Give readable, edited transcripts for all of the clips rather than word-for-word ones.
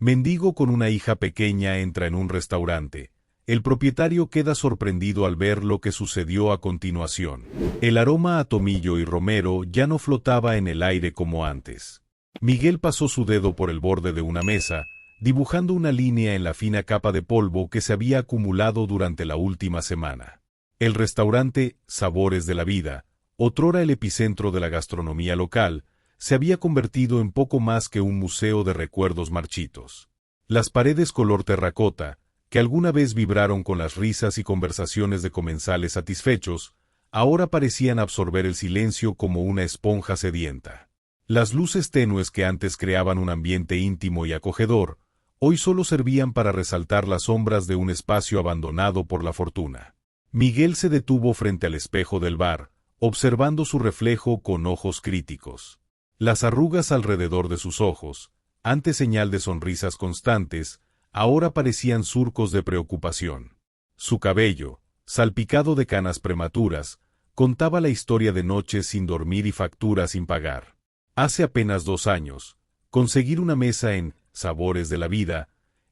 Mendigo con una hija pequeña entra en un restaurante. El propietario queda sorprendido al ver lo que sucedió a continuación. El aroma a tomillo y romero ya no flotaba en el aire como antes. Miguel pasó su dedo por el borde de una mesa, dibujando una línea en la fina capa de polvo que se había acumulado durante la última semana. El restaurante Sabores de la Vida, otrora el epicentro de la gastronomía local, se había convertido en poco más que un museo de recuerdos marchitos. Las paredes color terracota, que alguna vez vibraron con las risas y conversaciones de comensales satisfechos, ahora parecían absorber el silencio como una esponja sedienta. Las luces tenues que antes creaban un ambiente íntimo y acogedor, hoy solo servían para resaltar las sombras de un espacio abandonado por la fortuna. Miguel se detuvo frente al espejo del bar, observando su reflejo con ojos críticos. Las arrugas alrededor de sus ojos, antes señal de sonrisas constantes, ahora parecían surcos de preocupación. Su cabello, salpicado de canas prematuras, contaba la historia de noches sin dormir y facturas sin pagar. Hace apenas 2 años, conseguir una mesa en Sabores de la Vida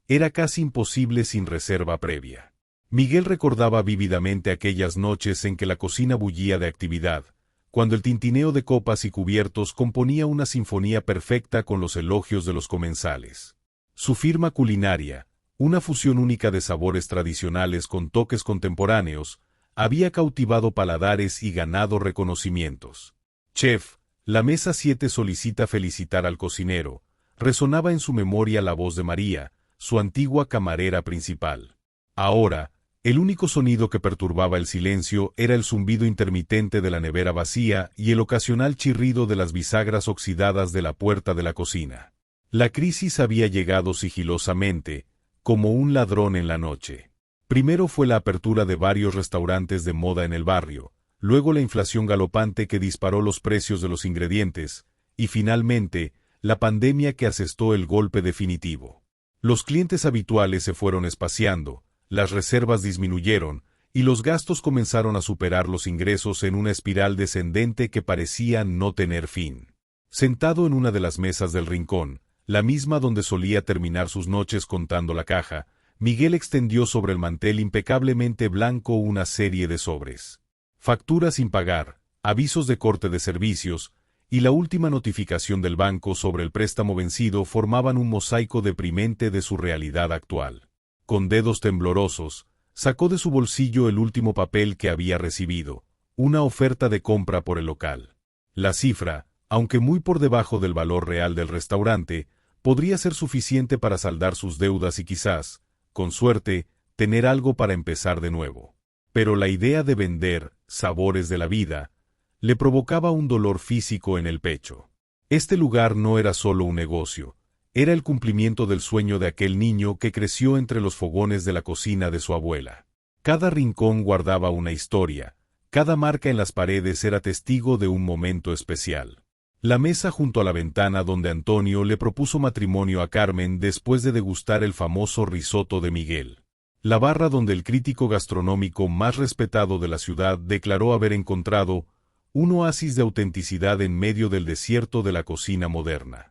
era casi imposible sin reserva previa. Miguel recordaba vívidamente aquellas noches en que la cocina bullía de actividad, cuando el tintineo de copas y cubiertos componía una sinfonía perfecta con los elogios de los comensales. Su firma culinaria, una fusión única de sabores tradicionales con toques contemporáneos, había cautivado paladares y ganado reconocimientos. Chef, la mesa 7 solicita felicitar al cocinero. Resonaba en su memoria la voz de María, su antigua camarera principal. Ahora, el único sonido que perturbaba el silencio era el zumbido intermitente de la nevera vacía y el ocasional chirrido de las bisagras oxidadas de la puerta de la cocina. La crisis había llegado sigilosamente, como un ladrón en la noche. Primero fue la apertura de varios restaurantes de moda en el barrio, luego la inflación galopante que disparó los precios de los ingredientes, y finalmente, la pandemia que asestó el golpe definitivo. Los clientes habituales se fueron espaciando, las reservas disminuyeron, y los gastos comenzaron a superar los ingresos en una espiral descendente que parecía no tener fin. Sentado en una de las mesas del rincón, la misma donde solía terminar sus noches contando la caja, Miguel extendió sobre el mantel impecablemente blanco una serie de sobres. Facturas sin pagar, avisos de corte de servicios, y la última notificación del banco sobre el préstamo vencido formaban un mosaico deprimente de su realidad actual. Con dedos temblorosos, sacó de su bolsillo el último papel que había recibido, una oferta de compra por el local. La cifra, aunque muy por debajo del valor real del restaurante, podría ser suficiente para saldar sus deudas y quizás, con suerte, tener algo para empezar de nuevo. Pero la idea de vender Sabores de la Vida le provocaba un dolor físico en el pecho. Este lugar no era solo un negocio, era el cumplimiento del sueño de aquel niño que creció entre los fogones de la cocina de su abuela. Cada rincón guardaba una historia, cada marca en las paredes era testigo de un momento especial. La mesa junto a la ventana donde Antonio le propuso matrimonio a Carmen después de degustar el famoso risotto de Miguel. La barra donde el crítico gastronómico más respetado de la ciudad declaró haber encontrado un oasis de autenticidad en medio del desierto de la cocina moderna.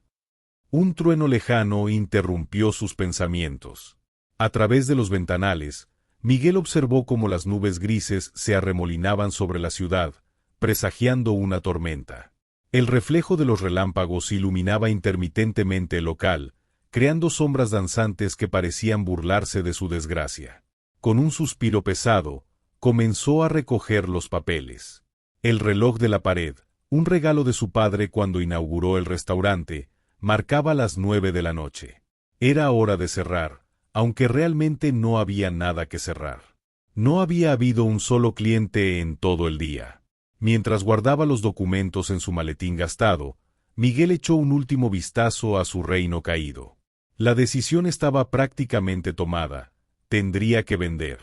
Un trueno lejano interrumpió sus pensamientos. A través de los ventanales, Miguel observó cómo las nubes grises se arremolinaban sobre la ciudad, presagiando una tormenta. El reflejo de los relámpagos iluminaba intermitentemente el local, creando sombras danzantes que parecían burlarse de su desgracia. Con un suspiro pesado, comenzó a recoger los papeles. El reloj de la pared, un regalo de su padre cuando inauguró el restaurante, marcaba las 9 de la noche. Era hora de cerrar, aunque realmente no había nada que cerrar. No había habido un solo cliente en todo el día. Mientras guardaba los documentos en su maletín gastado, Miguel echó un último vistazo a su reino caído. La decisión estaba prácticamente tomada, tendría que vender.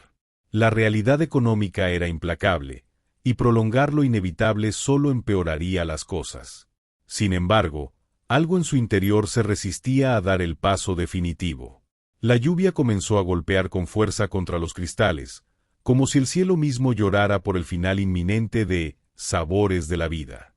La realidad económica era implacable, y prolongar lo inevitable solo empeoraría las cosas. Sin embargo, algo en su interior se resistía a dar el paso definitivo. La lluvia comenzó a golpear con fuerza contra los cristales, como si el cielo mismo llorara por el final inminente de Sabores de la Vida.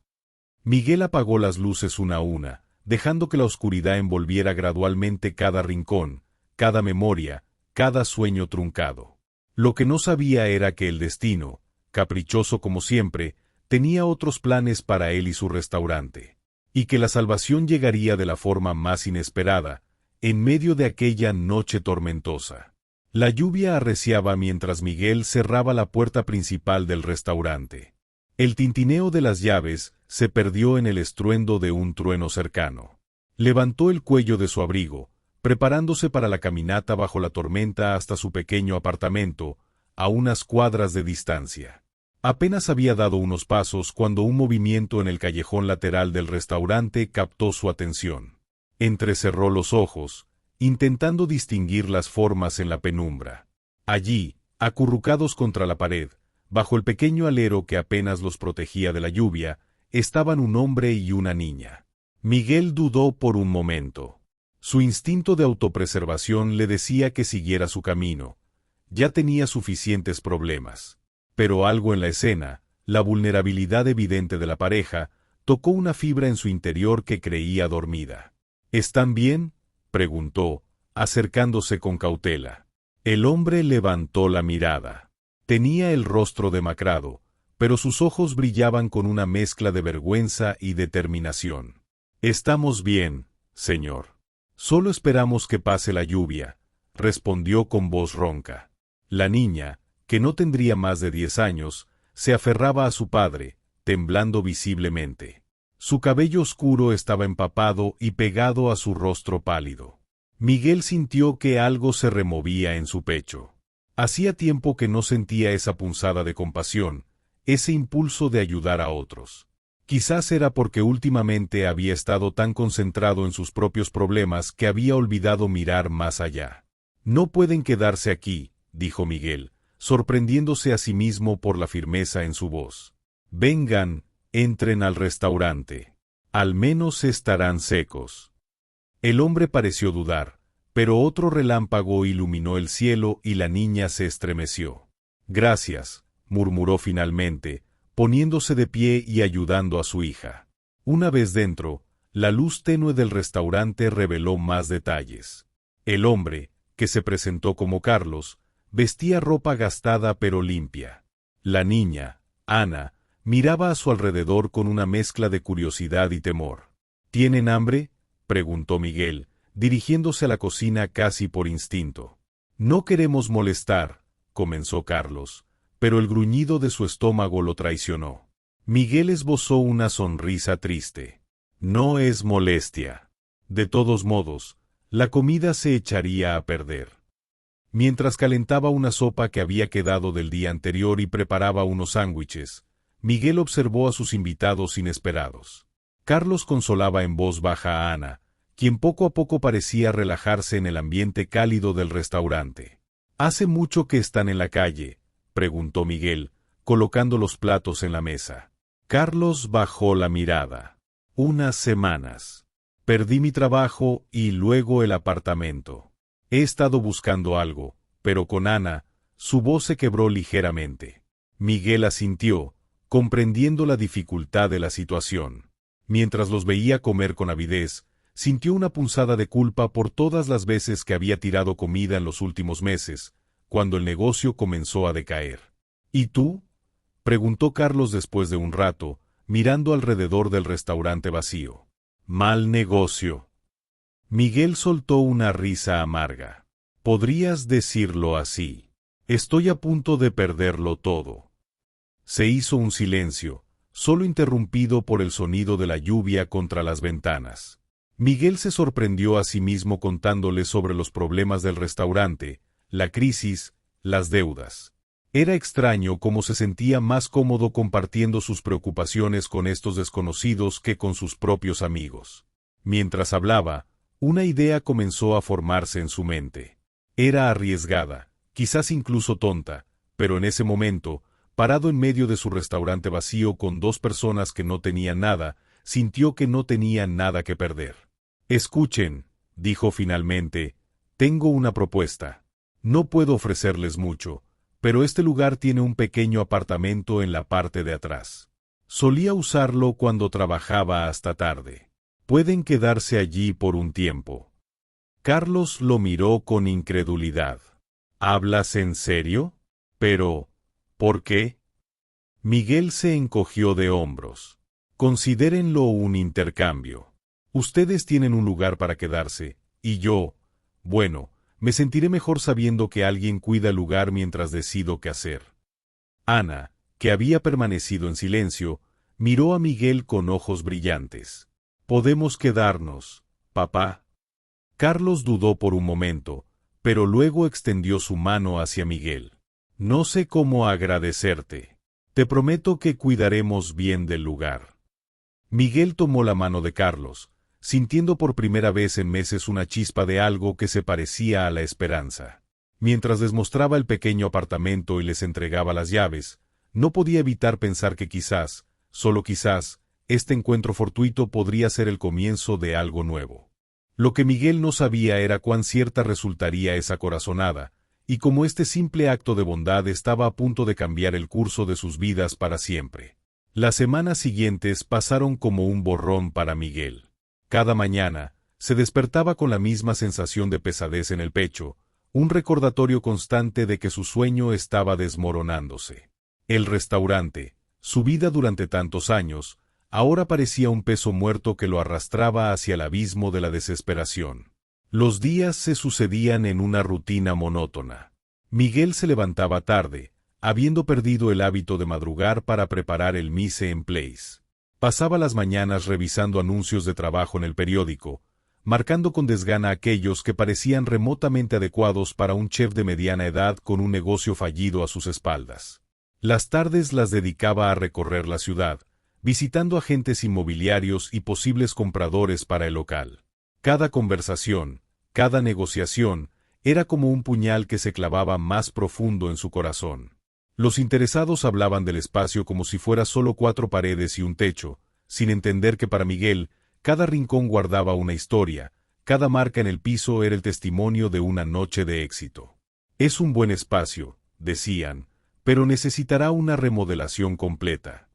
Miguel apagó las luces una a una, dejando que la oscuridad envolviera gradualmente cada rincón, cada memoria, cada sueño truncado. Lo que no sabía era que el destino, caprichoso como siempre, tenía otros planes para él y su restaurante, y que la salvación llegaría de la forma más inesperada, en medio de aquella noche tormentosa. La lluvia arreciaba mientras Miguel cerraba la puerta principal del restaurante. El tintineo de las llaves se perdió en el estruendo de un trueno cercano. Levantó el cuello de su abrigo, preparándose para la caminata bajo la tormenta hasta su pequeño apartamento, a unas cuadras de distancia. Apenas había dado unos pasos cuando un movimiento en el callejón lateral del restaurante captó su atención. Entrecerró los ojos, intentando distinguir las formas en la penumbra. Allí, acurrucados contra la pared, bajo el pequeño alero que apenas los protegía de la lluvia, estaban un hombre y una niña. Miguel dudó por un momento. Su instinto de autopreservación le decía que siguiera su camino. Ya tenía suficientes problemas. Pero algo en la escena, la vulnerabilidad evidente de la pareja, tocó una fibra en su interior que creía dormida. ¿Están bien?, preguntó, acercándose con cautela. El hombre levantó la mirada. Tenía el rostro demacrado, pero sus ojos brillaban con una mezcla de vergüenza y determinación. «Estamos bien, señor. Solo esperamos que pase la lluvia», respondió con voz ronca. La niña, que no tendría más de 10 años, se aferraba a su padre, temblando visiblemente. Su cabello oscuro estaba empapado y pegado a su rostro pálido. Miguel sintió que algo se removía en su pecho. Hacía tiempo que no sentía esa punzada de compasión, ese impulso de ayudar a otros. Quizás era porque últimamente había estado tan concentrado en sus propios problemas que había olvidado mirar más allá. «No pueden quedarse aquí», dijo Miguel, sorprendiéndose a sí mismo por la firmeza en su voz. «Vengan, entren al restaurante. Al menos estarán secos». El hombre pareció dudar, pero otro relámpago iluminó el cielo y la niña se estremeció. «Gracias», murmuró finalmente, poniéndose de pie y ayudando a su hija. Una vez dentro, la luz tenue del restaurante reveló más detalles. El hombre, que se presentó como Carlos, vestía ropa gastada pero limpia. La niña, Ana, miraba a su alrededor con una mezcla de curiosidad y temor. «¿Tienen hambre?», preguntó Miguel, dirigiéndose a la cocina casi por instinto. «No queremos molestar», comenzó Carlos, pero el gruñido de su estómago lo traicionó. Miguel esbozó una sonrisa triste. «No es molestia. De todos modos, la comida se echaría a perder». Mientras calentaba una sopa que había quedado del día anterior y preparaba unos sándwiches, Miguel observó a sus invitados inesperados. Carlos consolaba en voz baja a Ana, quien poco a poco parecía relajarse en el ambiente cálido del restaurante. «¿Hace mucho que están en la calle?», preguntó Miguel, colocando los platos en la mesa. Carlos bajó la mirada. «Unas semanas. Perdí mi trabajo y luego el apartamento. He estado buscando algo», pero con Ana, su voz se quebró ligeramente. Miguel asintió, comprendiendo la dificultad de la situación. Mientras los veía comer con avidez, sintió una punzada de culpa por todas las veces que había tirado comida en los últimos meses, cuando el negocio comenzó a decaer. «¿Y tú?», preguntó Carlos después de un rato, mirando alrededor del restaurante vacío. «Mal negocio». Miguel soltó una risa amarga. «Podrías decirlo así. Estoy a punto de perderlo todo». Se hizo un silencio, solo interrumpido por el sonido de la lluvia contra las ventanas. Miguel se sorprendió a sí mismo contándole sobre los problemas del restaurante, la crisis, las deudas. Era extraño cómo se sentía más cómodo compartiendo sus preocupaciones con estos desconocidos que con sus propios amigos. Mientras hablaba, una idea comenzó a formarse en su mente. Era arriesgada, quizás incluso tonta, pero en ese momento, parado en medio de su restaurante vacío con 2 personas que no tenían nada, sintió que no tenía nada que perder. «Escuchen», dijo finalmente, «tengo una propuesta. No puedo ofrecerles mucho, pero este lugar tiene un pequeño apartamento en la parte de atrás. Solía usarlo cuando trabajaba hasta tarde. Pueden quedarse allí por un tiempo. Carlos lo miró con incredulidad. ¿Hablas en serio? Pero, ¿por qué? Miguel se encogió de hombros. Considérenlo un intercambio. Ustedes tienen un lugar para quedarse, y yo, bueno, me sentiré mejor sabiendo que alguien cuida el lugar mientras decido qué hacer. Ana, que había permanecido en silencio, miró a Miguel con ojos brillantes. «¿Podemos quedarnos, papá?» Carlos dudó por un momento, pero luego extendió su mano hacia Miguel. «No sé cómo agradecerte. Te prometo que cuidaremos bien del lugar». Miguel tomó la mano de Carlos, sintiendo por primera vez en meses una chispa de algo que se parecía a la esperanza. Mientras les mostraba el pequeño apartamento y les entregaba las llaves, no podía evitar pensar que quizás, solo quizás, este encuentro fortuito podría ser el comienzo de algo nuevo. Lo que Miguel no sabía era cuán cierta resultaría esa corazonada, y cómo este simple acto de bondad estaba a punto de cambiar el curso de sus vidas para siempre. Las semanas siguientes pasaron como un borrón para Miguel. Cada mañana, se despertaba con la misma sensación de pesadez en el pecho, un recordatorio constante de que su sueño estaba desmoronándose. El restaurante, su vida durante tantos años, ahora parecía un peso muerto que lo arrastraba hacia el abismo de la desesperación. Los días se sucedían en una rutina monótona. Miguel se levantaba tarde, habiendo perdido el hábito de madrugar para preparar el mise en place. Pasaba las mañanas revisando anuncios de trabajo en el periódico, marcando con desgana aquellos que parecían remotamente adecuados para un chef de mediana edad con un negocio fallido a sus espaldas. Las tardes las dedicaba a recorrer la ciudad, visitando agentes inmobiliarios y posibles compradores para el local. Cada conversación, cada negociación, era como un puñal que se clavaba más profundo en su corazón. Los interesados hablaban del espacio como si fuera solo 4 paredes y un techo, sin entender que para Miguel, cada rincón guardaba una historia, cada marca en el piso era el testimonio de una noche de éxito. Es un buen espacio, decían, pero necesitará una remodelación completa.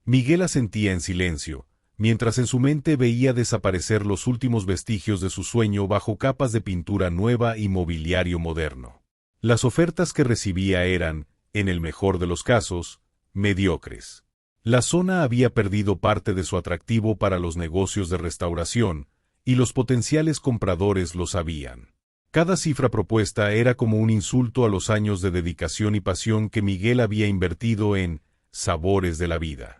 Miguel asentía en silencio, mientras en su mente veía desaparecer los últimos vestigios de su sueño bajo capas de pintura nueva y mobiliario moderno. Las ofertas que recibía eran, en el mejor de los casos, mediocres. La zona había perdido parte de su atractivo para los negocios de restauración, y los potenciales compradores lo sabían. Cada cifra propuesta era como un insulto a los años de dedicación y pasión que Miguel había invertido en sabores de la vida.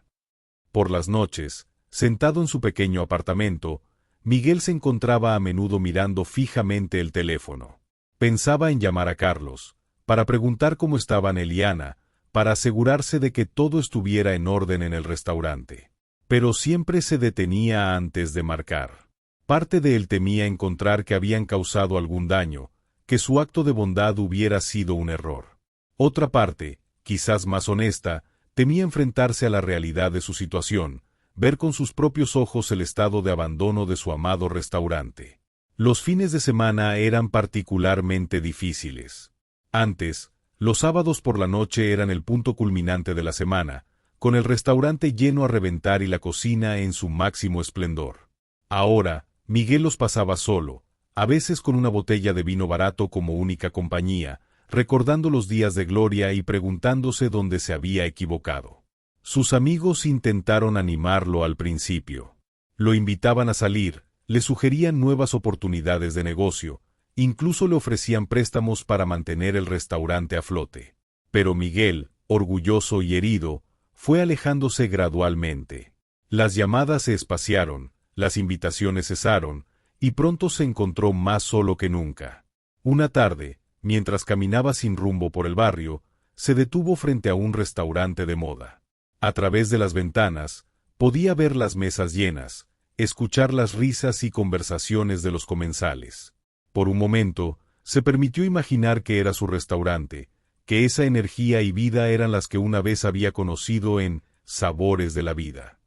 Por las noches, sentado en su pequeño apartamento, Miguel se encontraba a menudo mirando fijamente el teléfono. Pensaba en llamar a Carlos, para preguntar cómo estaban él y Ana, para asegurarse de que todo estuviera en orden en el restaurante. Pero siempre se detenía antes de marcar. Parte de él temía encontrar que habían causado algún daño, que su acto de bondad hubiera sido un error. Otra parte, quizás más honesta, temía enfrentarse a la realidad de su situación, ver con sus propios ojos el estado de abandono de su amado restaurante. Los fines de semana eran particularmente difíciles. Antes, los sábados por la noche eran el punto culminante de la semana, con el restaurante lleno a reventar y la cocina en su máximo esplendor. Ahora, Miguel los pasaba solo, a veces con una botella de vino barato como única compañía, recordando los días de gloria y preguntándose dónde se había equivocado. Sus amigos intentaron animarlo al principio. Lo invitaban a salir, le sugerían nuevas oportunidades de negocio, incluso le ofrecían préstamos para mantener el restaurante a flote. Pero Miguel, orgulloso y herido, fue alejándose gradualmente. Las llamadas se espaciaron, las invitaciones cesaron, y pronto se encontró más solo que nunca. Una tarde, mientras caminaba sin rumbo por el barrio, se detuvo frente a un restaurante de moda. A través de las ventanas, podía ver las mesas llenas, escuchar las risas y conversaciones de los comensales. Por un momento, se permitió imaginar que era su restaurante, que esa energía y vida eran las que una vez había conocido en Sabores de la Vida.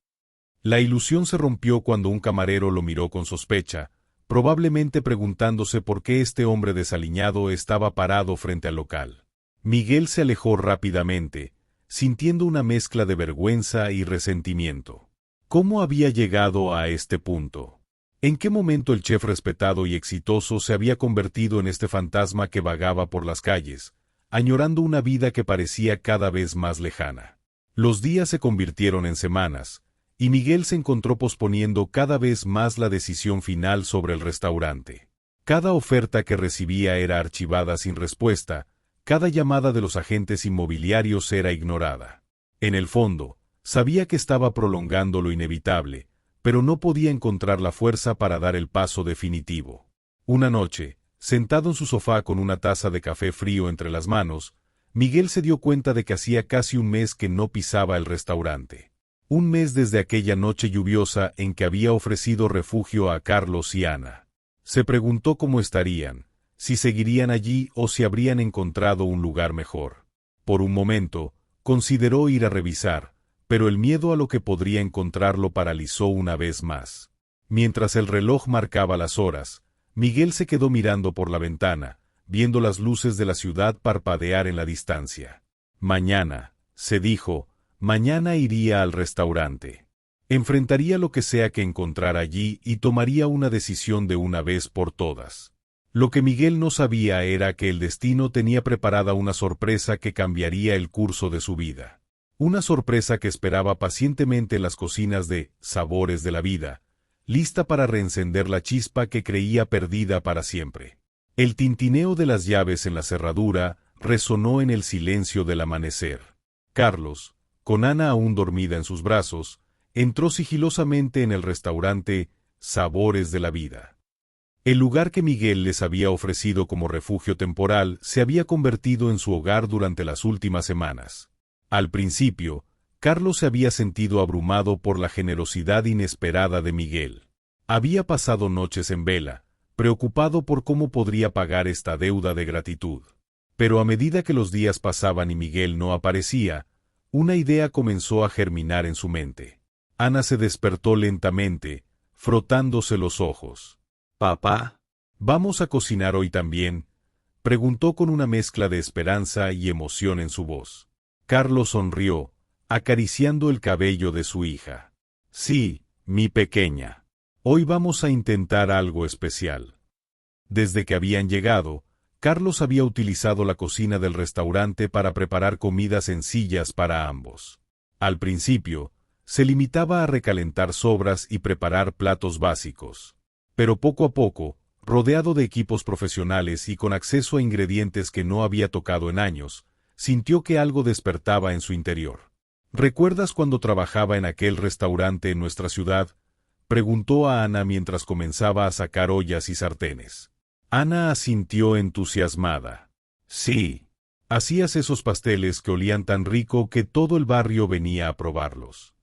La ilusión se rompió cuando un camarero lo miró con sospecha, probablemente preguntándose por qué este hombre desaliñado estaba parado frente al local. Miguel se alejó rápidamente, sintiendo una mezcla de vergüenza y resentimiento. ¿Cómo había llegado a este punto? ¿En qué momento el chef respetado y exitoso se había convertido en este fantasma que vagaba por las calles, añorando una vida que parecía cada vez más lejana? Los días se convirtieron en semanas, y Miguel se encontró posponiendo cada vez más la decisión final sobre el restaurante. Cada oferta que recibía era archivada sin respuesta, cada llamada de los agentes inmobiliarios era ignorada. En el fondo, sabía que estaba prolongando lo inevitable, pero no podía encontrar la fuerza para dar el paso definitivo. Una noche, sentado en su sofá con una taza de café frío entre las manos, Miguel se dio cuenta de que hacía casi un mes que no pisaba el restaurante. Un mes desde aquella noche lluviosa en que había ofrecido refugio a Carlos y Ana. Se preguntó cómo estarían, si seguirían allí o si habrían encontrado un lugar mejor. Por un momento, consideró ir a revisar, pero el miedo a lo que podría encontrar lo paralizó una vez más. Mientras el reloj marcaba las horas, Miguel se quedó mirando por la ventana, viendo las luces de la ciudad parpadear en la distancia. Mañana, se dijo, mañana iría al restaurante. Enfrentaría lo que sea que encontrara allí y tomaría una decisión de una vez por todas. Lo que Miguel no sabía era que el destino tenía preparada una sorpresa que cambiaría el curso de su vida. Una sorpresa que esperaba pacientemente en las cocinas de Sabores de la Vida, lista para reencender la chispa que creía perdida para siempre. El tintineo de las llaves en la cerradura resonó en el silencio del amanecer. Carlos, con Ana aún dormida en sus brazos, entró sigilosamente en el restaurante Sabores de la Vida. El lugar que Miguel les había ofrecido como refugio temporal se había convertido en su hogar durante las últimas semanas. Al principio, Carlos se había sentido abrumado por la generosidad inesperada de Miguel. Había pasado noches en vela, preocupado por cómo podría pagar esta deuda de gratitud. Pero a medida que los días pasaban y Miguel no aparecía, una idea comenzó a germinar en su mente. Ana se despertó lentamente, frotándose los ojos. «Papá, ¿vamos a cocinar hoy también?», preguntó con una mezcla de esperanza y emoción en su voz. Carlos sonrió, acariciando el cabello de su hija. «Sí, mi pequeña. Hoy vamos a intentar algo especial». Desde que habían llegado, Carlos había utilizado la cocina del restaurante para preparar comidas sencillas para ambos. Al principio, se limitaba a recalentar sobras y preparar platos básicos. Pero poco a poco, rodeado de equipos profesionales y con acceso a ingredientes que no había tocado en años, sintió que algo despertaba en su interior. «¿Recuerdas cuando trabajaba en aquel restaurante en nuestra ciudad?», preguntó a Ana mientras comenzaba a sacar ollas y sartenes. Ana asintió entusiasmada. «Sí. Hacías esos pasteles que olían tan rico que todo el barrio venía a probarlos».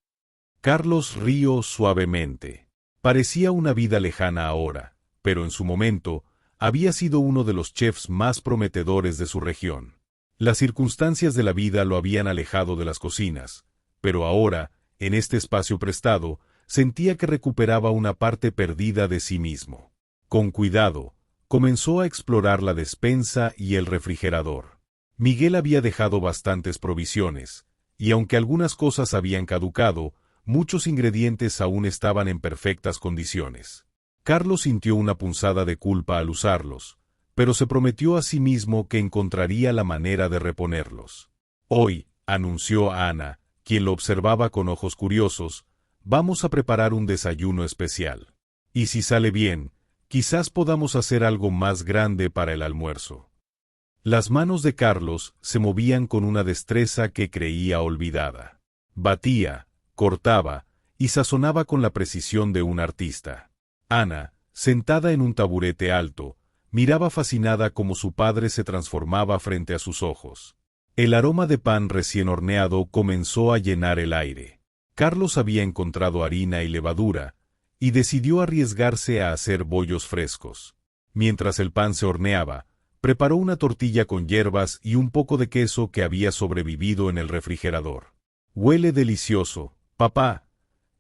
Carlos rió suavemente. Parecía una vida lejana ahora, pero en su momento, había sido uno de los chefs más prometedores de su región. Las circunstancias de la vida lo habían alejado de las cocinas, pero ahora, en este espacio prestado, sentía que recuperaba una parte perdida de sí mismo. Con cuidado, comenzó a explorar la despensa y el refrigerador. Miguel había dejado bastantes provisiones, y aunque algunas cosas habían caducado, muchos ingredientes aún estaban en perfectas condiciones. Carlos sintió una punzada de culpa al usarlos, pero se prometió a sí mismo que encontraría la manera de reponerlos. «Hoy», anunció Ana, quien lo observaba con ojos curiosos, «vamos a preparar un desayuno especial. Y si sale bien, quizás podamos hacer algo más grande para el almuerzo». Las manos de Carlos se movían con una destreza que creía olvidada. Batía, cortaba y sazonaba con la precisión de un artista. Ana, sentada en un taburete alto, miraba fascinada cómo su padre se transformaba frente a sus ojos. El aroma de pan recién horneado comenzó a llenar el aire. Carlos había encontrado harina y levadura, y decidió arriesgarse a hacer bollos frescos. Mientras el pan se horneaba, preparó una tortilla con hierbas y un poco de queso que había sobrevivido en el refrigerador. «Huele delicioso, papá»,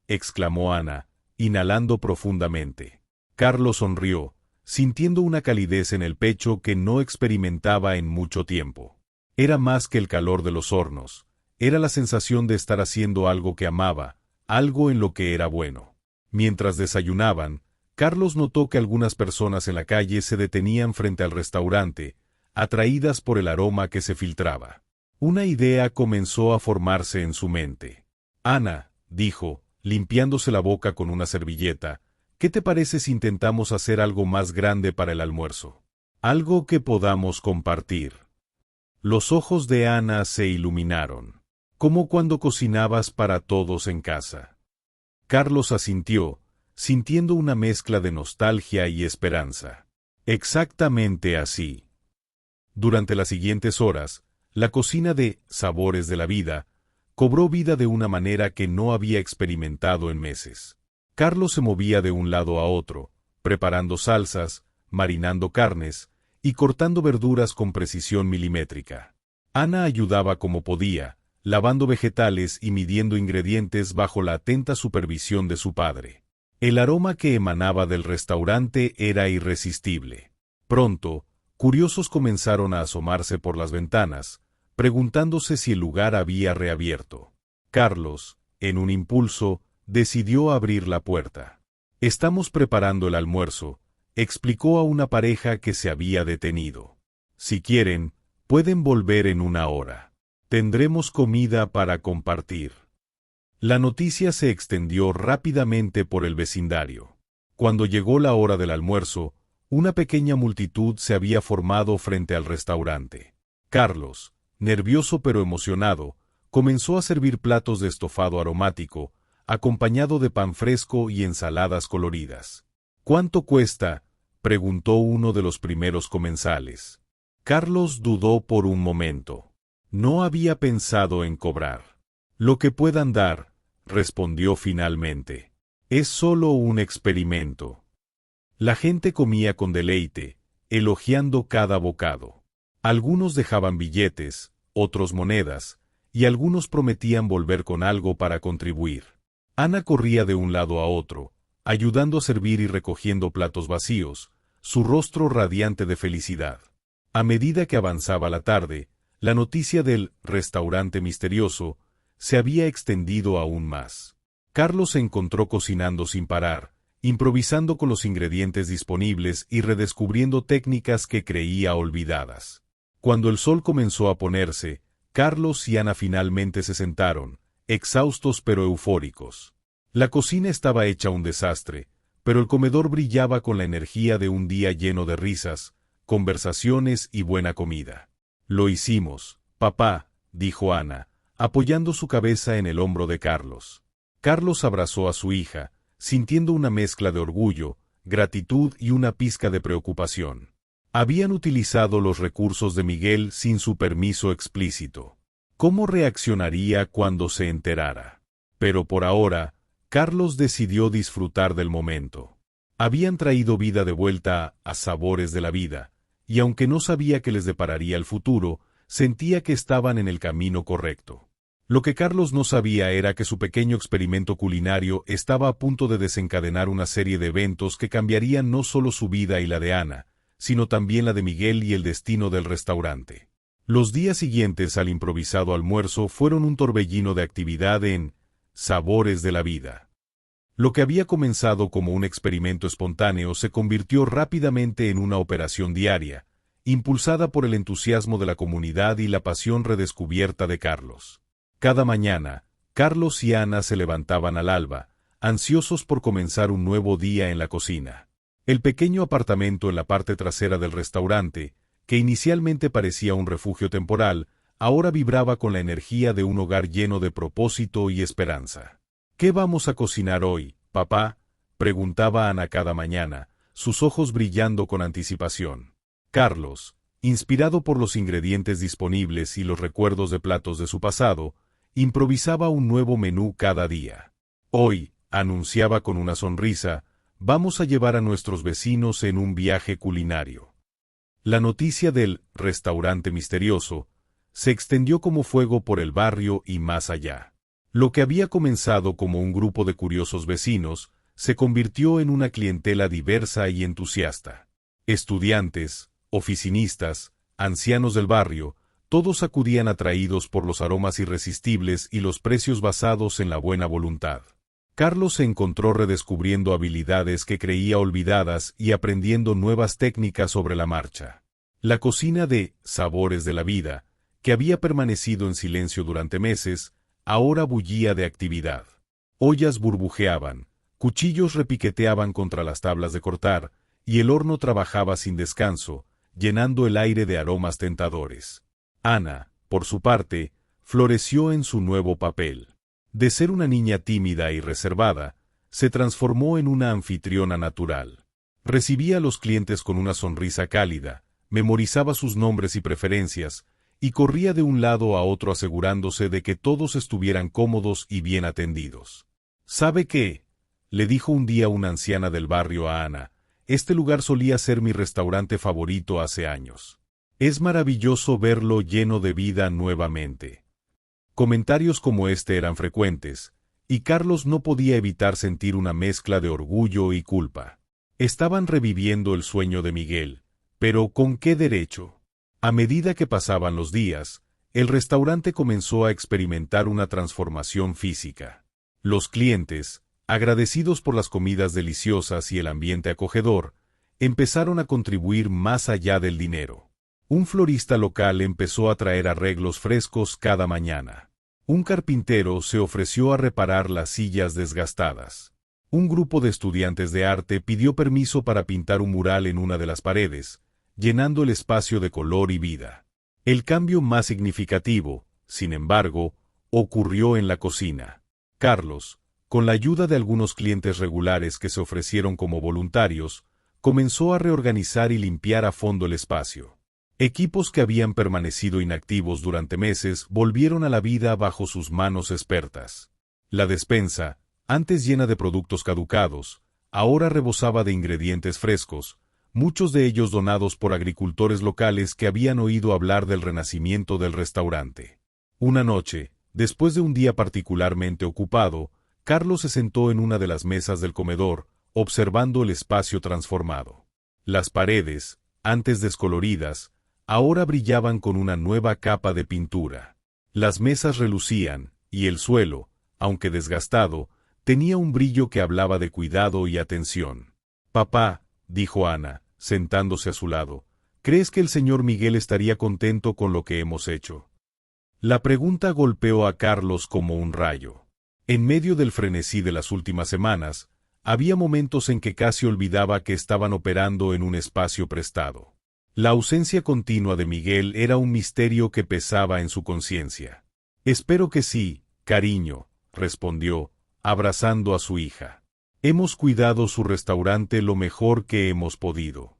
exclamó Ana, inhalando profundamente. Carlos sonrió, sintiendo una calidez en el pecho que no experimentaba en mucho tiempo. Era más que el calor de los hornos, era la sensación de estar haciendo algo que amaba, algo en lo que era bueno. Mientras desayunaban, Carlos notó que algunas personas en la calle se detenían frente al restaurante, atraídas por el aroma que se filtraba. Una idea comenzó a formarse en su mente. Ana, dijo, limpiándose la boca con una servilleta, ¿qué te parece si intentamos hacer algo más grande para el almuerzo? Algo que podamos compartir. Los ojos de Ana se iluminaron, como cuando cocinabas para todos en casa. Carlos asintió, sintiendo una mezcla de nostalgia y esperanza. Exactamente así. Durante las siguientes horas, la cocina de Sabores de la Vida cobró vida de una manera que no había experimentado en meses. Carlos se movía de un lado a otro, preparando salsas, marinando carnes y cortando verduras con precisión milimétrica. Ana ayudaba como podía, lavando vegetales y midiendo ingredientes bajo la atenta supervisión de su padre. El aroma que emanaba del restaurante era irresistible. Pronto, curiosos comenzaron a asomarse por las ventanas, preguntándose si el lugar había reabierto. Carlos, en un impulso, decidió abrir la puerta. «Estamos preparando el almuerzo», explicó a una pareja que se había detenido. «Si quieren, pueden volver en una hora. Tendremos comida para compartir». La noticia se extendió rápidamente por el vecindario. Cuando llegó la hora del almuerzo, una pequeña multitud se había formado frente al restaurante. Carlos, nervioso pero emocionado, comenzó a servir platos de estofado aromático, acompañado de pan fresco y ensaladas coloridas. «¿Cuánto cuesta?», preguntó uno de los primeros comensales. Carlos dudó por un momento. No había pensado en cobrar. «Lo que puedan dar», respondió finalmente. «Es solo un experimento». La gente comía con deleite, elogiando cada bocado. Algunos dejaban billetes, otros monedas, y algunos prometían volver con algo para contribuir. Ana corría de un lado a otro, ayudando a servir y recogiendo platos vacíos, su rostro radiante de felicidad. A medida que avanzaba la tarde, la noticia del restaurante misterioso se había extendido aún más. Carlos se encontró cocinando sin parar, improvisando con los ingredientes disponibles y redescubriendo técnicas que creía olvidadas. Cuando el sol comenzó a ponerse, Carlos y Ana finalmente se sentaron, exhaustos pero eufóricos. La cocina estaba hecha un desastre, pero el comedor brillaba con la energía de un día lleno de risas, conversaciones y buena comida. «Lo hicimos, papá», dijo Ana, apoyando su cabeza en el hombro de Carlos. Carlos abrazó a su hija, sintiendo una mezcla de orgullo, gratitud y una pizca de preocupación. Habían utilizado los recursos de Miguel sin su permiso explícito. ¿Cómo reaccionaría cuando se enterara? Pero por ahora, Carlos decidió disfrutar del momento. Habían traído vida de vuelta a Sabores de la Vida, y aunque no sabía qué les depararía el futuro, sentía que estaban en el camino correcto. Lo que Carlos no sabía era que su pequeño experimento culinario estaba a punto de desencadenar una serie de eventos que cambiarían no solo su vida y la de Ana, sino también la de Miguel y el destino del restaurante. Los días siguientes al improvisado almuerzo fueron un torbellino de actividad en Sabores de la Vida. Lo que había comenzado como un experimento espontáneo se convirtió rápidamente en una operación diaria, impulsada por el entusiasmo de la comunidad y la pasión redescubierta de Carlos. Cada mañana, Carlos y Ana se levantaban al alba, ansiosos por comenzar un nuevo día en la cocina. El pequeño apartamento en la parte trasera del restaurante, que inicialmente parecía un refugio temporal, ahora vibraba con la energía de un hogar lleno de propósito y esperanza. «¿Qué vamos a cocinar hoy, papá?», preguntaba Ana cada mañana, sus ojos brillando con anticipación. Carlos, inspirado por los ingredientes disponibles y los recuerdos de platos de su pasado, improvisaba un nuevo menú cada día. «Hoy», anunciaba con una sonrisa, «vamos a llevar a nuestros vecinos en un viaje culinario». La noticia del restaurante misterioso se extendió como fuego por el barrio y más allá. Lo que había comenzado como un grupo de curiosos vecinos se convirtió en una clientela diversa y entusiasta. Estudiantes, oficinistas, ancianos del barrio, todos acudían atraídos por los aromas irresistibles y los precios basados en la buena voluntad. Carlos se encontró redescubriendo habilidades que creía olvidadas y aprendiendo nuevas técnicas sobre la marcha. La cocina de Sabores de la Vida, que había permanecido en silencio durante meses, ahora bullía de actividad. Ollas burbujeaban, cuchillos repiqueteaban contra las tablas de cortar, y el horno trabajaba sin descanso, llenando el aire de aromas tentadores. Ana, por su parte, floreció en su nuevo papel. De ser una niña tímida y reservada, se transformó en una anfitriona natural. Recibía a los clientes con una sonrisa cálida, memorizaba sus nombres y preferencias, y corría de un lado a otro asegurándose de que todos estuvieran cómodos y bien atendidos. ¿Sabe qué?, le dijo un día una anciana del barrio a Ana. Este lugar solía ser mi restaurante favorito hace años. Es maravilloso verlo lleno de vida nuevamente. Comentarios como este eran frecuentes, y Carlos no podía evitar sentir una mezcla de orgullo y culpa. Estaban reviviendo el sueño de Miguel, pero ¿con qué derecho? A medida que pasaban los días, el restaurante comenzó a experimentar una transformación física. Los clientes, agradecidos por las comidas deliciosas y el ambiente acogedor, empezaron a contribuir más allá del dinero. Un florista local empezó a traer arreglos frescos cada mañana. Un carpintero se ofreció a reparar las sillas desgastadas. Un grupo de estudiantes de arte pidió permiso para pintar un mural en una de las paredes, llenando el espacio de color y vida. El cambio más significativo, sin embargo, ocurrió en la cocina. Carlos, con la ayuda de algunos clientes regulares que se ofrecieron como voluntarios, comenzó a reorganizar y limpiar a fondo el espacio. Equipos que habían permanecido inactivos durante meses volvieron a la vida bajo sus manos expertas. La despensa, antes llena de productos caducados, ahora rebosaba de ingredientes frescos, muchos de ellos donados por agricultores locales que habían oído hablar del renacimiento del restaurante. Una noche, después de un día particularmente ocupado, Carlos se sentó en una de las mesas del comedor, observando el espacio transformado. Las paredes, antes descoloridas, ahora brillaban con una nueva capa de pintura. Las mesas relucían, y el suelo, aunque desgastado, tenía un brillo que hablaba de cuidado y atención. «Papá», dijo Ana, sentándose a su lado, «¿crees que el señor Miguel estaría contento con lo que hemos hecho?». La pregunta golpeó a Carlos como un rayo. En medio del frenesí de las últimas semanas, había momentos en que casi olvidaba que estaban operando en un espacio prestado. La ausencia continua de Miguel era un misterio que pesaba en su conciencia. «Espero que sí, cariño», respondió, abrazando a su hija. «Hemos cuidado su restaurante lo mejor que hemos podido».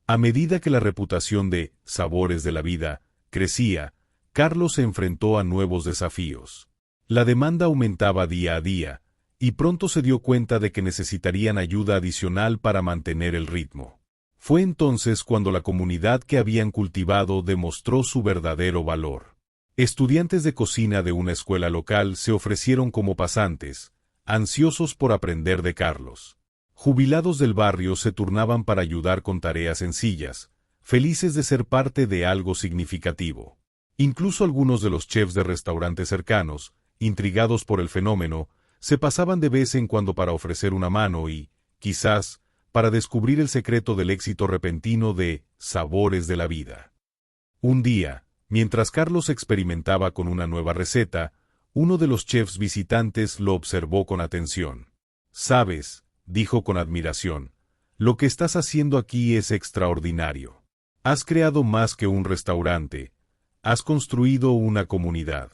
A medida que la reputación de Sabores de la Vida crecía, Carlos se enfrentó a nuevos desafíos. La demanda aumentaba día a día, y pronto se dio cuenta de que necesitarían ayuda adicional para mantener el ritmo. Fue entonces cuando la comunidad que habían cultivado demostró su verdadero valor. Estudiantes de cocina de una escuela local se ofrecieron como pasantes, ansiosos por aprender de Carlos. Jubilados del barrio se turnaban para ayudar con tareas sencillas, felices de ser parte de algo significativo. Incluso algunos de los chefs de restaurantes cercanos, intrigados por el fenómeno, se pasaban de vez en cuando para ofrecer una mano y, quizás, para descubrir el secreto del éxito repentino de Sabores de la Vida. Un día, mientras Carlos experimentaba con una nueva receta, uno de los chefs visitantes lo observó con atención. «Sabes», dijo con admiración, «lo que estás haciendo aquí es extraordinario. Has creado más que un restaurante, has construido una comunidad».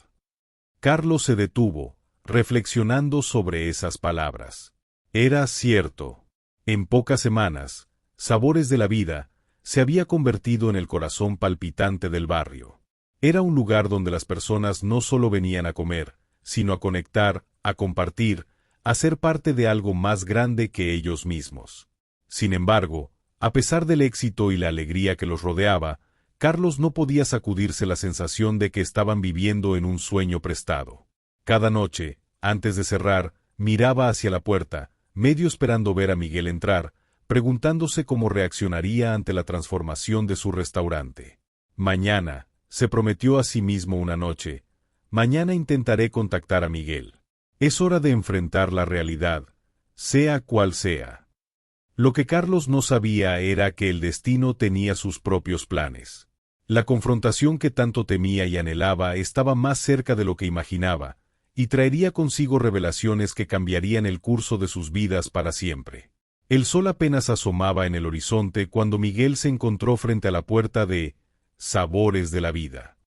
Carlos se detuvo, reflexionando sobre esas palabras. Era cierto. En pocas semanas, Sabores de la Vida se había convertido en el corazón palpitante del barrio. Era un lugar donde las personas no solo venían a comer, sino a conectar, a compartir, a ser parte de algo más grande que ellos mismos. Sin embargo, a pesar del éxito y la alegría que los rodeaba, Carlos no podía sacudirse la sensación de que estaban viviendo en un sueño prestado. Cada noche, antes de cerrar, miraba hacia la puerta, medio esperando ver a Miguel entrar, preguntándose cómo reaccionaría ante la transformación de su restaurante. «Mañana», se prometió a sí mismo una noche, «mañana intentaré contactar a Miguel. Es hora de enfrentar la realidad, sea cual sea. Lo que Carlos no sabía era que el destino tenía sus propios planes. La confrontación que tanto temía y anhelaba estaba más cerca de lo que imaginaba, y traería consigo revelaciones que cambiarían el curso de sus vidas para siempre. El sol apenas asomaba en el horizonte cuando Miguel se encontró frente a la puerta de Sabores de la Vida.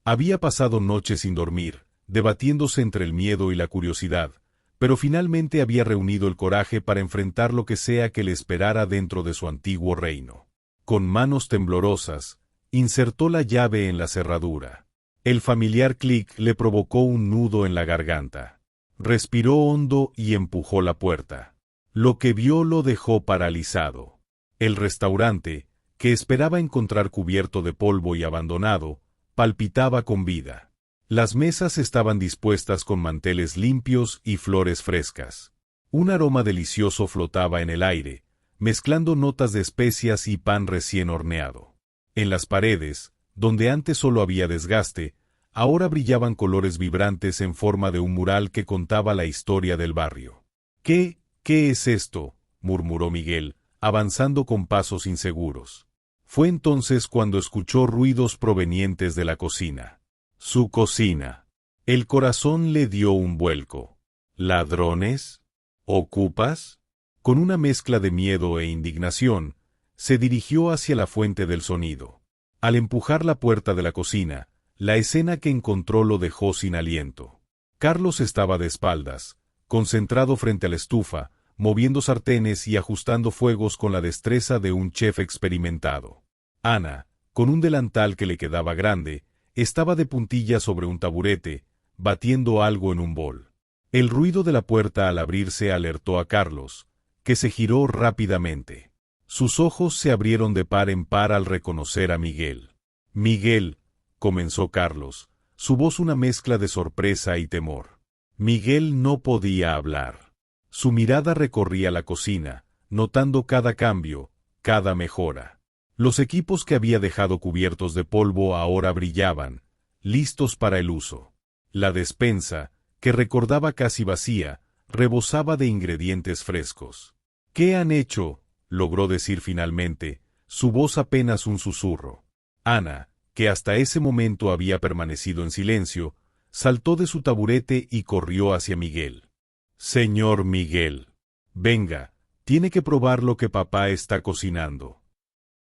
Había pasado noches sin dormir, debatiéndose entre el miedo y la curiosidad, pero finalmente había reunido el coraje para enfrentar lo que sea que le esperara dentro de su antiguo reino. Con manos temblorosas, insertó la llave en la cerradura. El familiar clic le provocó un nudo en la garganta. Respiró hondo y empujó la puerta. Lo que vio lo dejó paralizado. El restaurante, que esperaba encontrar cubierto de polvo y abandonado, palpitaba con vida. Las mesas estaban dispuestas con manteles limpios y flores frescas. Un aroma delicioso flotaba en el aire, mezclando notas de especias y pan recién horneado. En las paredes, donde antes solo había desgaste, ahora brillaban colores vibrantes en forma de un mural que contaba la historia del barrio. ¿Qué es esto?, murmuró Miguel, avanzando con pasos inseguros. Fue entonces cuando escuchó ruidos provenientes de la cocina. Su cocina. El corazón le dio un vuelco. ¿Ladrones? ¿Ocupas? Con una mezcla de miedo e indignación, se dirigió hacia la fuente del sonido. Al empujar la puerta de la cocina, la escena que encontró lo dejó sin aliento. Carlos estaba de espaldas, concentrado frente a la estufa, moviendo sartenes y ajustando fuegos con la destreza de un chef experimentado. Ana, con un delantal que le quedaba grande, estaba de puntillas sobre un taburete, batiendo algo en un bol. El ruido de la puerta al abrirse alertó a Carlos, que se giró rápidamente. Sus ojos se abrieron de par en par al reconocer a Miguel. «Miguel», comenzó Carlos, su voz una mezcla de sorpresa y temor. Miguel no podía hablar. Su mirada recorría la cocina, notando cada cambio, cada mejora. Los equipos que había dejado cubiertos de polvo ahora brillaban, listos para el uso. La despensa, que recordaba casi vacía, rebosaba de ingredientes frescos. «¿Qué han hecho?», logró decir finalmente, su voz apenas un susurro. Ana, que hasta ese momento había permanecido en silencio, saltó de su taburete y corrió hacia Miguel. «Señor Miguel, venga, tiene que probar lo que papá está cocinando».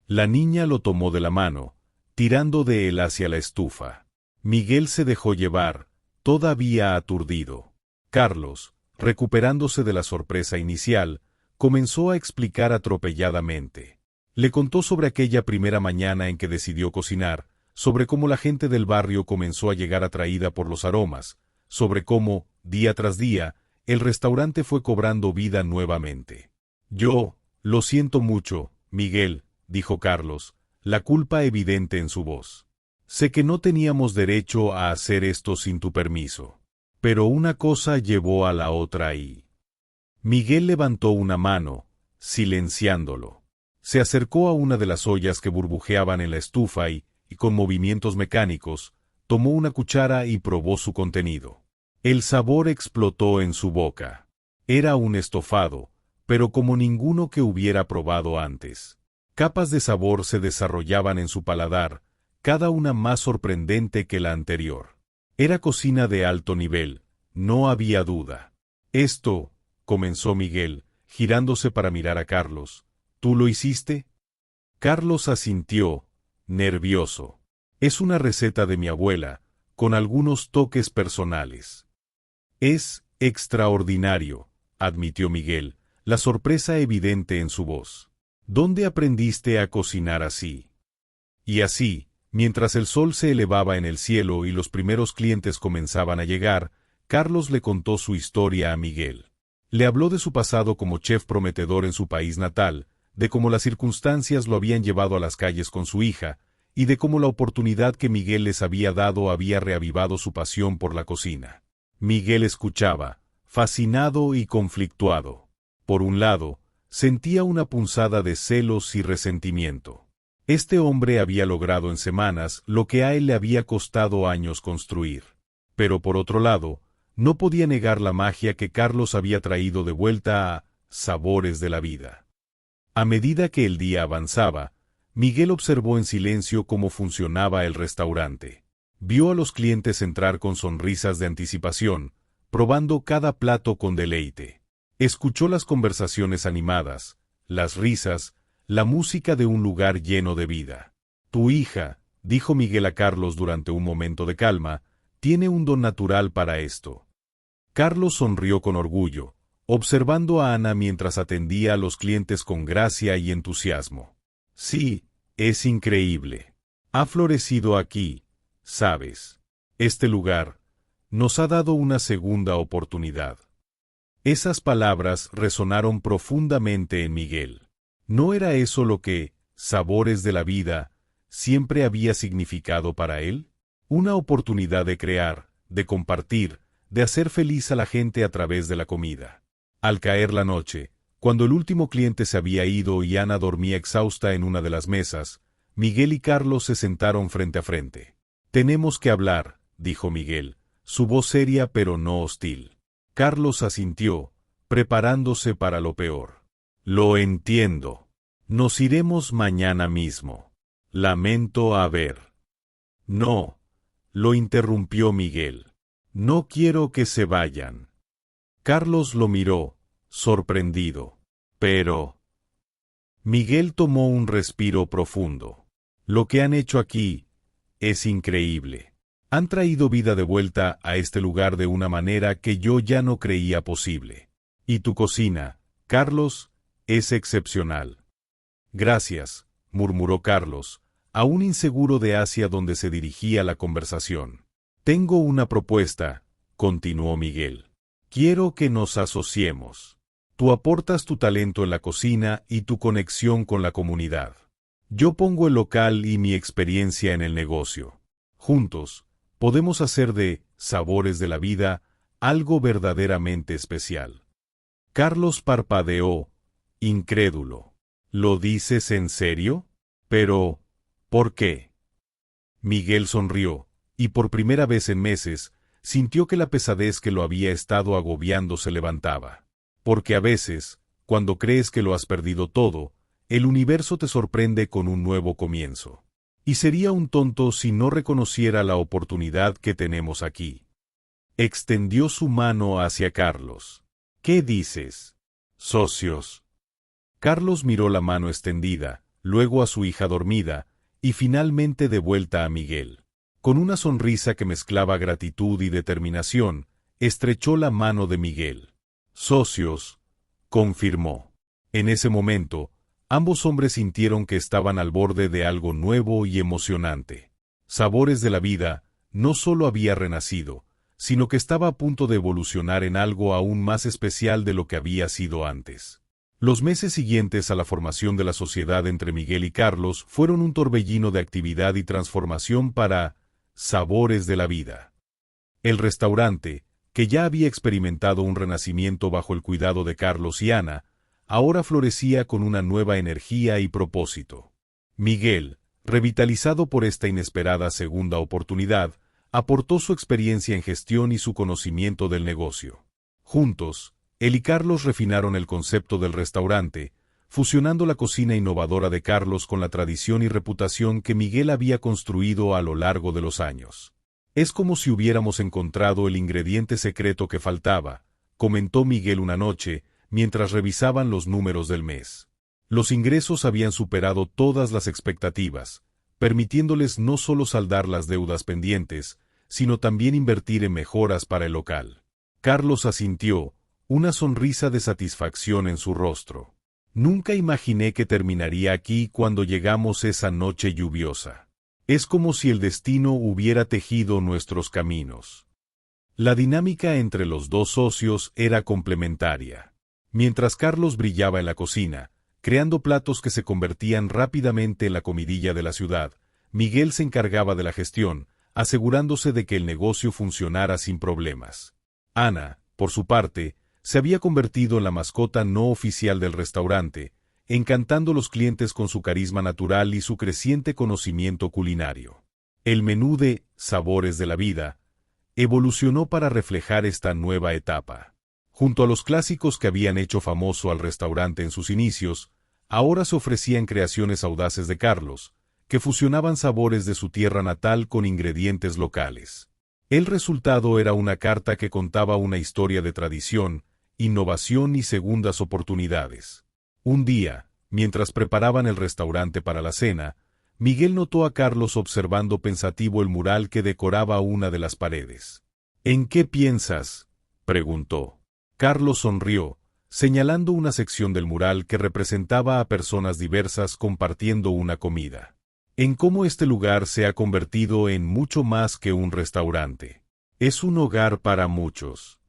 La niña lo tomó de la mano, tirando de él hacia la estufa. Miguel se dejó llevar, todavía aturdido. Carlos, recuperándose de la sorpresa inicial, comenzó a explicar atropelladamente. Le contó sobre aquella primera mañana en que decidió cocinar, sobre cómo la gente del barrio comenzó a llegar atraída por los aromas, sobre cómo, día tras día, el restaurante fue cobrando vida nuevamente. «Yo, lo siento mucho, Miguel», dijo Carlos, la culpa evidente en su voz. «Sé que no teníamos derecho a hacer esto sin tu permiso. Pero una cosa llevó a la otra y...». Miguel levantó una mano, silenciándolo. Se acercó a una de las ollas que burbujeaban en la estufa y con movimientos mecánicos, tomó una cuchara y probó su contenido. El sabor explotó en su boca. Era un estofado, pero como ninguno que hubiera probado antes. Capas de sabor se desarrollaban en su paladar, cada una más sorprendente que la anterior. Era cocina de alto nivel, no había duda. «Esto», comenzó Miguel, girándose para mirar a Carlos, «¿tú lo hiciste?». Carlos asintió, nervioso. «Es una receta de mi abuela, con algunos toques personales». «Es extraordinario», admitió Miguel, la sorpresa evidente en su voz. «¿Dónde aprendiste a cocinar así?». Y así, mientras el sol se elevaba en el cielo y los primeros clientes comenzaban a llegar, Carlos le contó su historia a Miguel. Le habló de su pasado como chef prometedor en su país natal, de cómo las circunstancias lo habían llevado a las calles con su hija, y de cómo la oportunidad que Miguel les había dado había reavivado su pasión por la cocina. Miguel escuchaba, fascinado y conflictuado. Por un lado, sentía una punzada de celos y resentimiento. Este hombre había logrado en semanas lo que a él le había costado años construir. Pero por otro lado, no podía negar la magia que Carlos había traído de vuelta a Sabores de la Vida. A medida que el día avanzaba, Miguel observó en silencio cómo funcionaba el restaurante. Vio a los clientes entrar con sonrisas de anticipación, probando cada plato con deleite. Escuchó las conversaciones animadas, las risas, la música de un lugar lleno de vida. Tu hija, dijo Miguel a Carlos durante un momento de calma, tiene un don natural para esto. Carlos sonrió con orgullo, observando a Ana mientras atendía a los clientes con gracia y entusiasmo. Sí, es increíble. Ha florecido aquí, ¿sabes? Este lugar nos ha dado una segunda oportunidad. Esas palabras resonaron profundamente en Miguel. ¿No era eso lo que, Sabores de la Vida, siempre había significado para él? Una oportunidad de crear, de compartir, de hacer feliz a la gente a través de la comida. Al caer la noche, cuando el último cliente se había ido y Ana dormía exhausta en una de las mesas, Miguel y Carlos se sentaron frente a frente. Tenemos que hablar, dijo Miguel, su voz seria pero no hostil. Carlos asintió, preparándose para lo peor. Lo entiendo. Nos iremos mañana mismo. Lamento haber. No, lo interrumpió Miguel. No quiero que se vayan. Carlos lo miró, sorprendido. Pero... Miguel tomó un respiro profundo. Lo que han hecho aquí es increíble. Han traído vida de vuelta a este lugar de una manera que yo ya no creía posible. Y tu cocina, Carlos, es excepcional. Gracias, murmuró Carlos, aún inseguro de hacia dónde se dirigía la conversación. Tengo una propuesta, continuó Miguel. Quiero que nos asociemos. Tú aportas tu talento en la cocina y tu conexión con la comunidad. Yo pongo el local y mi experiencia en el negocio. Juntos, podemos hacer de Sabores de la Vida algo verdaderamente especial. Carlos parpadeó, incrédulo. ¿Lo dices en serio? Pero, ¿por qué? Miguel sonrió, y por primera vez en meses, sintió que la pesadez que lo había estado agobiando se levantaba. Porque a veces, cuando crees que lo has perdido todo, el universo te sorprende con un nuevo comienzo. Y sería un tonto si no reconociera la oportunidad que tenemos aquí. Extendió su mano hacia Carlos. ¿Qué dices? Socios. Carlos miró la mano extendida, luego a su hija dormida, y finalmente de vuelta a Miguel. Con una sonrisa que mezclaba gratitud y determinación, estrechó la mano de Miguel. Socios, confirmó. En ese momento, ambos hombres sintieron que estaban al borde de algo nuevo y emocionante. Sabores de la Vida no solo había renacido, sino que estaba a punto de evolucionar en algo aún más especial de lo que había sido antes. Los meses siguientes a la formación de la sociedad entre Miguel y Carlos fueron un torbellino de actividad y transformación para Sabores de la Vida. El restaurante, que ya había experimentado un renacimiento bajo el cuidado de Carlos y Ana, ahora florecía con una nueva energía y propósito. Miguel, revitalizado por esta inesperada segunda oportunidad, aportó su experiencia en gestión y su conocimiento del negocio. Juntos, él y Carlos refinaron el concepto del restaurante, fusionando la cocina innovadora de Carlos con la tradición y reputación que Miguel había construido a lo largo de los años. Es como si hubiéramos encontrado el ingrediente secreto que faltaba, comentó Miguel una noche, mientras revisaban los números del mes. Los ingresos habían superado todas las expectativas, permitiéndoles no solo saldar las deudas pendientes, sino también invertir en mejoras para el local. Carlos asintió, una sonrisa de satisfacción en su rostro. Nunca imaginé que terminaría aquí cuando llegamos esa noche lluviosa. Es como si el destino hubiera tejido nuestros caminos. La dinámica entre los dos socios era complementaria. Mientras Carlos brillaba en la cocina, creando platos que se convertían rápidamente en la comidilla de la ciudad, Miguel se encargaba de la gestión, asegurándose de que el negocio funcionara sin problemas. Ana, por su parte, se había convertido en la mascota no oficial del restaurante, encantando a los clientes con su carisma natural y su creciente conocimiento culinario. El menú de Sabores de la Vida evolucionó para reflejar esta nueva etapa. Junto a los clásicos que habían hecho famoso al restaurante en sus inicios, ahora se ofrecían creaciones audaces de Carlos, que fusionaban sabores de su tierra natal con ingredientes locales. El resultado era una carta que contaba una historia de tradición, innovación y segundas oportunidades. Un día, mientras preparaban el restaurante para la cena, Miguel notó a Carlos observando pensativo el mural que decoraba una de las paredes. «¿En qué piensas?», preguntó. Carlos sonrió, señalando una sección del mural que representaba a personas diversas compartiendo una comida. «En cómo este lugar se ha convertido en mucho más que un restaurante. Es un hogar para muchos».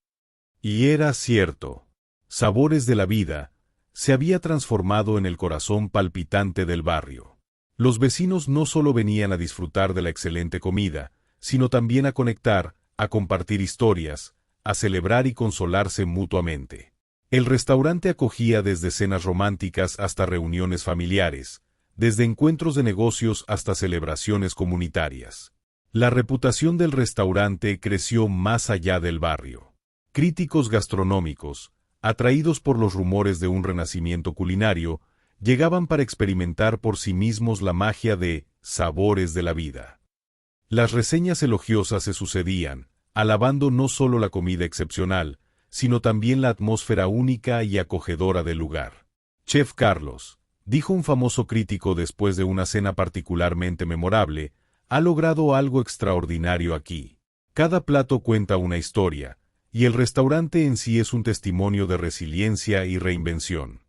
Y era cierto. Sabores de la Vida se había transformado en el corazón palpitante del barrio. Los vecinos no solo venían a disfrutar de la excelente comida, sino también a conectar, a compartir historias, a celebrar y consolarse mutuamente. El restaurante acogía desde cenas románticas hasta reuniones familiares, desde encuentros de negocios hasta celebraciones comunitarias. La reputación del restaurante creció más allá del barrio. Críticos gastronómicos, atraídos por los rumores de un renacimiento culinario, llegaban para experimentar por sí mismos la magia de Sabores de la Vida. Las reseñas elogiosas se sucedían, alabando no solo la comida excepcional, sino también la atmósfera única y acogedora del lugar. «Chef Carlos», dijo un famoso crítico después de una cena particularmente memorable, «ha logrado algo extraordinario aquí. Cada plato cuenta una historia, y el restaurante en sí es un testimonio de resiliencia y reinvención».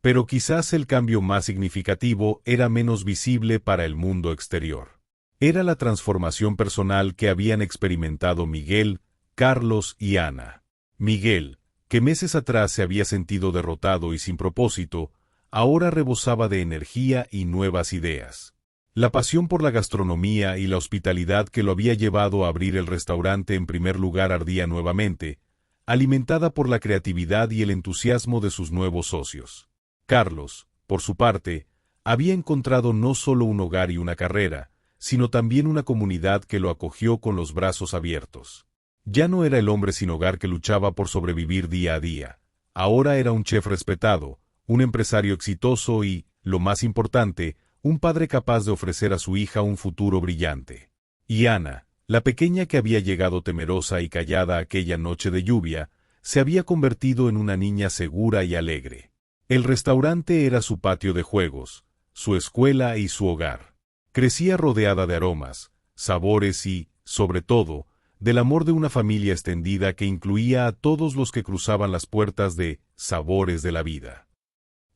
Pero quizás el cambio más significativo era menos visible para el mundo exterior. Era la transformación personal que habían experimentado Miguel, Carlos y Ana. Miguel, que meses atrás se había sentido derrotado y sin propósito, ahora rebosaba de energía y nuevas ideas. La pasión por la gastronomía y la hospitalidad que lo había llevado a abrir el restaurante en primer lugar ardía nuevamente, alimentada por la creatividad y el entusiasmo de sus nuevos socios. Carlos, por su parte, había encontrado no solo un hogar y una carrera, sino también una comunidad que lo acogió con los brazos abiertos. Ya no era el hombre sin hogar que luchaba por sobrevivir día a día. Ahora era un chef respetado, un empresario exitoso y, lo más importante, un padre capaz de ofrecer a su hija un futuro brillante. Y Ana, la pequeña que había llegado temerosa y callada aquella noche de lluvia, se había convertido en una niña segura y alegre. El restaurante era su patio de juegos, su escuela y su hogar. Crecía rodeada de aromas, sabores y, sobre todo, del amor de una familia extendida que incluía a todos los que cruzaban las puertas de Sabores de la Vida.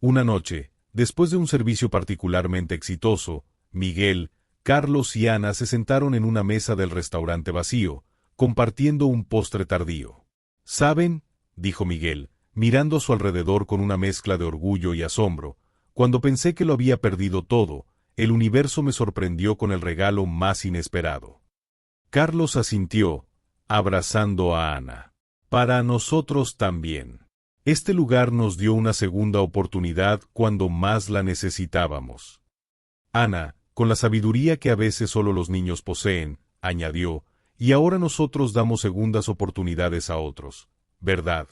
Una noche, después de un servicio particularmente exitoso, Miguel, Carlos y Ana se sentaron en una mesa del restaurante vacío, compartiendo un postre tardío. «¿Saben?», dijo Miguel, mirando a su alrededor con una mezcla de orgullo y asombro, «cuando pensé que lo había perdido todo, el universo me sorprendió con el regalo más inesperado». Carlos asintió, abrazando a Ana. «Para nosotros también. Este lugar nos dio una segunda oportunidad cuando más la necesitábamos». Ana, con la sabiduría que a veces solo los niños poseen, añadió, «y ahora nosotros damos segundas oportunidades a otros, ¿verdad?».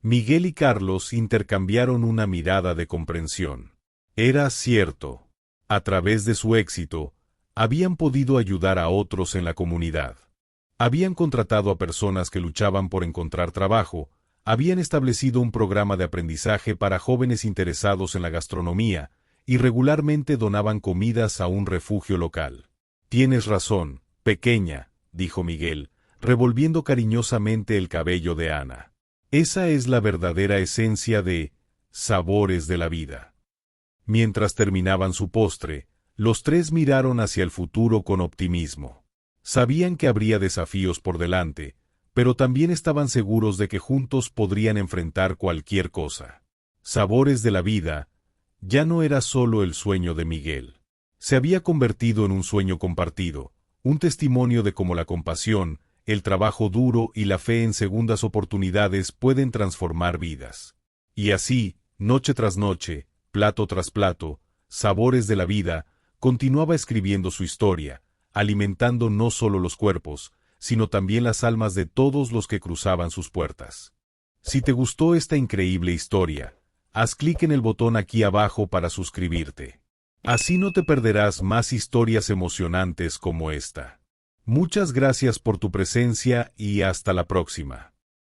Miguel y Carlos intercambiaron una mirada de comprensión. Era cierto. A través de su éxito, habían podido ayudar a otros en la comunidad. Habían contratado a personas que luchaban por encontrar trabajo, habían establecido un programa de aprendizaje para jóvenes interesados en la gastronomía y regularmente donaban comidas a un refugio local. «Tienes razón, pequeña», dijo Miguel, revolviendo cariñosamente el cabello de Ana. «Esa es la verdadera esencia de Sabores de la Vida». Mientras terminaban su postre, los tres miraron hacia el futuro con optimismo. Sabían que habría desafíos por delante, pero también estaban seguros de que juntos podrían enfrentar cualquier cosa. Sabores de la Vida ya no era solo el sueño de Miguel. Se había convertido en un sueño compartido, un testimonio de cómo la compasión, el trabajo duro y la fe en segundas oportunidades pueden transformar vidas. Y así, noche tras noche, plato tras plato, Sabores de la Vida continuaba escribiendo su historia, alimentando no solo los cuerpos, sino también las almas de todos los que cruzaban sus puertas. Si te gustó esta increíble historia, haz clic en el botón aquí abajo para suscribirte. Así no te perderás más historias emocionantes como esta. Muchas gracias por tu presencia y hasta la próxima.